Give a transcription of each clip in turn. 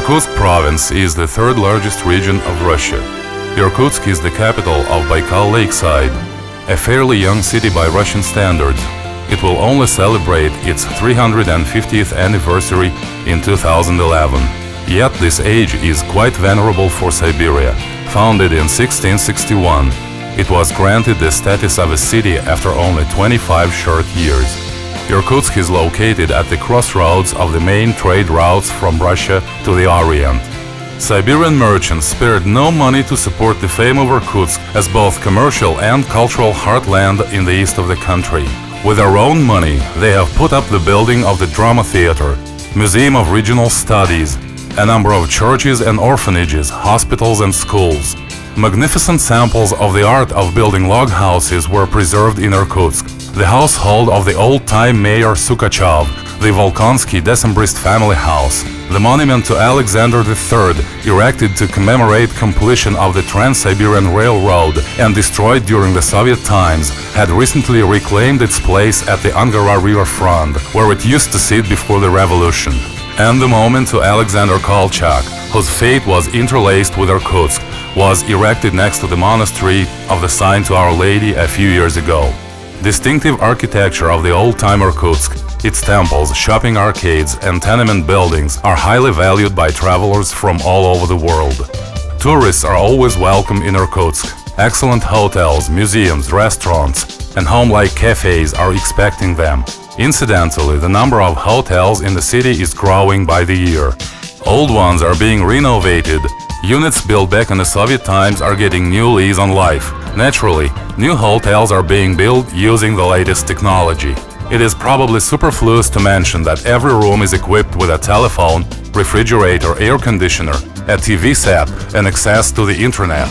Irkutsk province is the third largest region of Russia. Irkutsk is the capital of Baikal Lakeside, a fairly young city by Russian standards. It will only celebrate its 350th anniversary in 2011. Yet this age is quite venerable for Siberia. Founded in 1661, it was granted the status of a city after only 25 short years. Irkutsk is located at the crossroads of the main trade routes from Russia to the Orient. Siberian merchants spared no money to support the fame of Irkutsk as both commercial and cultural heartland in the east of the country. With their own money, they have put up the building of the Drama Theater, Museum of Regional Studies, a number of churches and orphanages, hospitals and schools. Magnificent samples of the art of building log houses were preserved in Irkutsk. The household of the old-time mayor Sukachov, the Volkonsky Decembrist family house, the monument to Alexander III, erected to commemorate completion of the Trans-Siberian Railroad and destroyed during the Soviet times, had recently reclaimed its place at the Angara River front, where it used to sit before the revolution. And the monument to Alexander Kolchak, whose fate was interlaced with Irkutsk, was erected next to the monastery of the Sign to Our Lady a few years ago. Distinctive architecture of the old-time Irkutsk, its temples, shopping arcades, and tenement buildings are highly valued by travelers from all over the world. Tourists are always welcome in Irkutsk. Excellent hotels, museums, restaurants, and home-like cafes are expecting them. Incidentally, the number of hotels in the city is growing by the year. Old ones are being renovated. Units built back in the Soviet times are getting new lease on life. Naturally, new hotels are being built using the latest technology. It is probably superfluous to mention that every room is equipped with a telephone, refrigerator, air conditioner, a TV set, and access to the internet.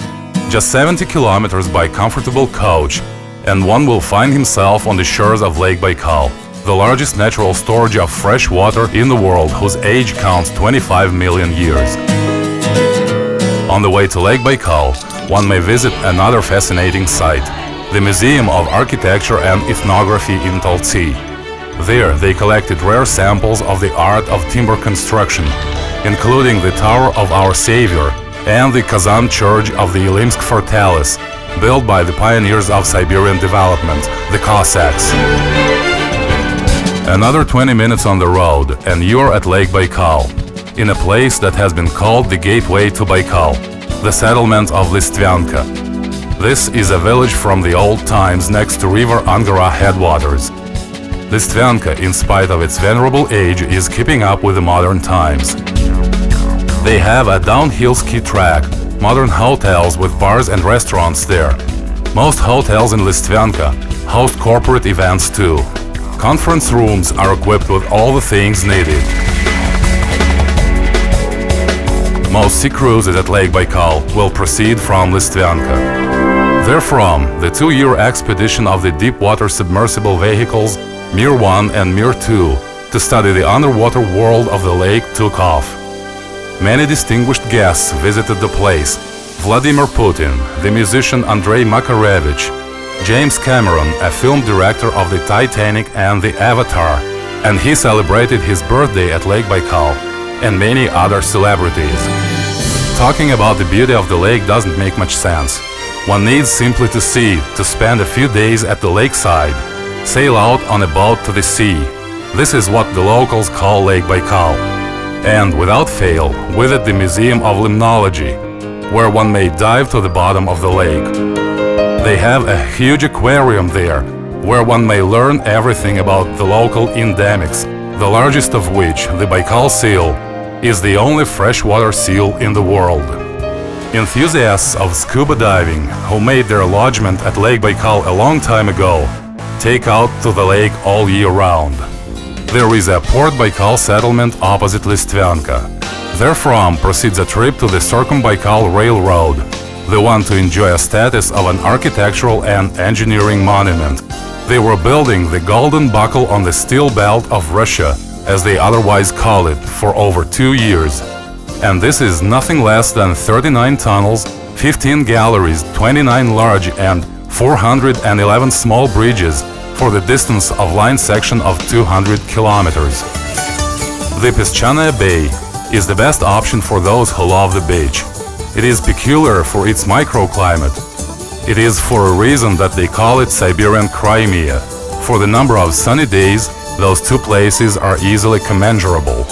Just 70 kilometers by comfortable coach, and one will find himself on the shores of Lake Baikal, the largest natural storage of fresh water in the world, whose age counts 25 million years. On the way to Lake Baikal, one may visit another fascinating site, the Museum of Architecture and Ethnography in Taltsi. There, they collected rare samples of the art of timber construction, including the Tower of Our Savior and the Kazan Church of the Ilimsk Fortalice, built by the pioneers of Siberian development, the Cossacks. Another 20 minutes on the road, and you're at Lake Baikal, in a place that has been called the Gateway to Baikal, the Settlement of Listvyanka. This is a village from the old times next to river Angara headwaters. Listvyanka, in spite of its venerable age, is keeping up with the modern times. They have a downhill ski track, modern hotels with bars and restaurants there. Most hotels in Listvyanka host corporate events too. Conference rooms are equipped with all the things needed. Most sea cruises at Lake Baikal will proceed from Listvyanka. Therefrom, the 2-year expedition of the deep-water submersible vehicles Mir-1 and Mir-2 to study the underwater world of the lake took off. Many distinguished guests visited the place: Vladimir Putin, the musician Andrei Makarevich, James Cameron, a film director of the Titanic and the Avatar, and he celebrated his birthday at Lake Baikal, and many other celebrities. Talking about the beauty of the lake doesn't make much sense. One needs simply to see, to spend a few days at the lakeside, sail out on a boat to the sea. This is what the locals call Lake Baikal. And without fail, with it the Museum of Limnology, where one may dive to the bottom of the lake. They have a huge aquarium there, where one may learn everything about the local endemics, the largest of which, the Baikal seal, is the only freshwater seal in the world. Enthusiasts of scuba diving, who made their lodgment at Lake Baikal a long time ago, take out to the lake all year round. There is a Port Baikal settlement opposite Listvyanka. Therefrom proceeds a trip to the Circumbaikal Railroad, the one to enjoy a status of an architectural and engineering monument. They were building the Golden Buckle on the Steel Belt of Russia, as they otherwise call it, for over 2 years. And this is nothing less than 39 tunnels, 15 galleries, 29 large and 411 small bridges for the distance of line section of 200 kilometers. The Pесчаная Bay, is the best option for those who love the beach. It is peculiar for its microclimate. It is for a reason that they call it Siberian Crimea. For the number of sunny days, those two places are easily commensurable.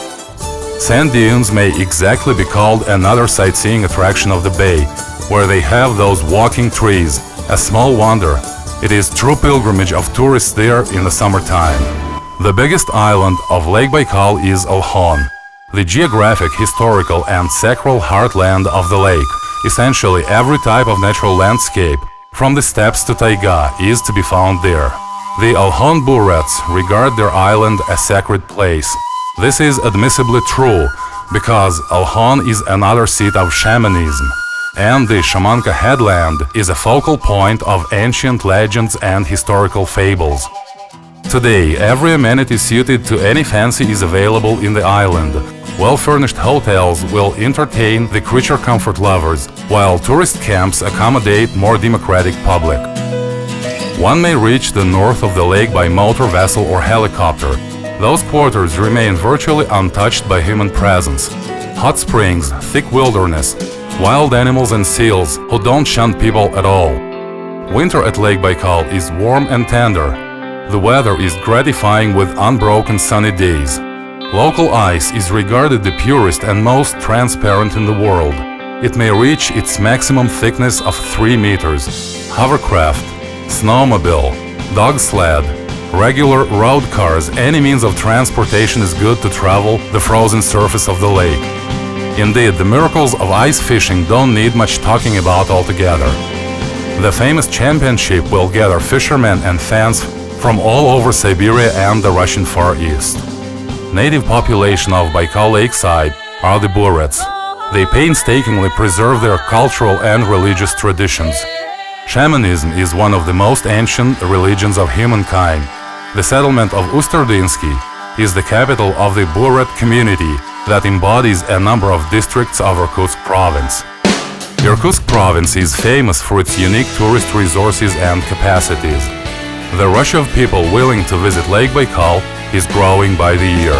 Sand dunes may exactly be called another sightseeing attraction of the bay, where they have those walking trees. A small wonder, it is true pilgrimage of tourists there in the summertime. The biggest island of Lake Baikal is Alhon, the geographic, historical and sacral heartland of the lake. Essentially every type of natural landscape, from the steppes to taiga, is to be found there. The Alhon Burats regard their island a sacred place. This is admissibly true, because Alhon is another seat of shamanism, and the Shamanka headland is a focal point of ancient legends and historical fables. Today, every amenity suited to any fancy is available in the island. Well-furnished hotels will entertain the creature comfort lovers, while tourist camps accommodate more democratic public. One may reach the north of the lake by motor vessel or helicopter. Those quarters remain virtually untouched by human presence. Hot springs, thick wilderness, wild animals and seals who don't shun people at all. Winter at Lake Baikal is warm and tender. The weather is gratifying with unbroken sunny days. Local ice is regarded the purest and most transparent in the world. It may reach its maximum thickness of 3 meters. Hovercraft, snowmobile, dog sled, regular road cars, any means of transportation is good to travel the frozen surface of the lake. Indeed, the miracles of ice fishing don't need much talking about altogether. The famous championship will gather fishermen and fans from all over Siberia and the Russian Far East. Native population of Baikal Lakeside are the Burats. They painstakingly preserve their cultural and religious traditions. Shamanism is one of the most ancient religions of humankind. The settlement of Usterdinsky is the capital of the Burat community that embodies a number of districts of Irkutsk province. Irkutsk province is famous for its unique tourist resources and capacities. The rush of people willing to visit Lake Baikal is growing by the year.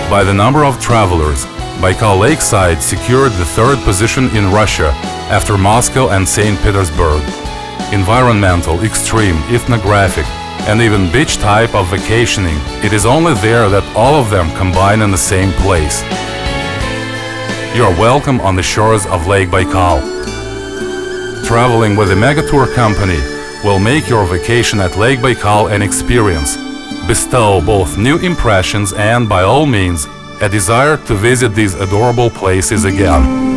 By the number of travelers, Baikal Lakeside secured the third position in Russia after Moscow and St. Petersburg. Environmental, extreme, ethnographic, and even beach type of vacationing, it is only there that all of them combine in the same place. You are welcome on the shores of Lake Baikal. Traveling with a megatour company will make your vacation at Lake Baikal an experience, bestow both new impressions and, by all means, a desire to visit these adorable places again.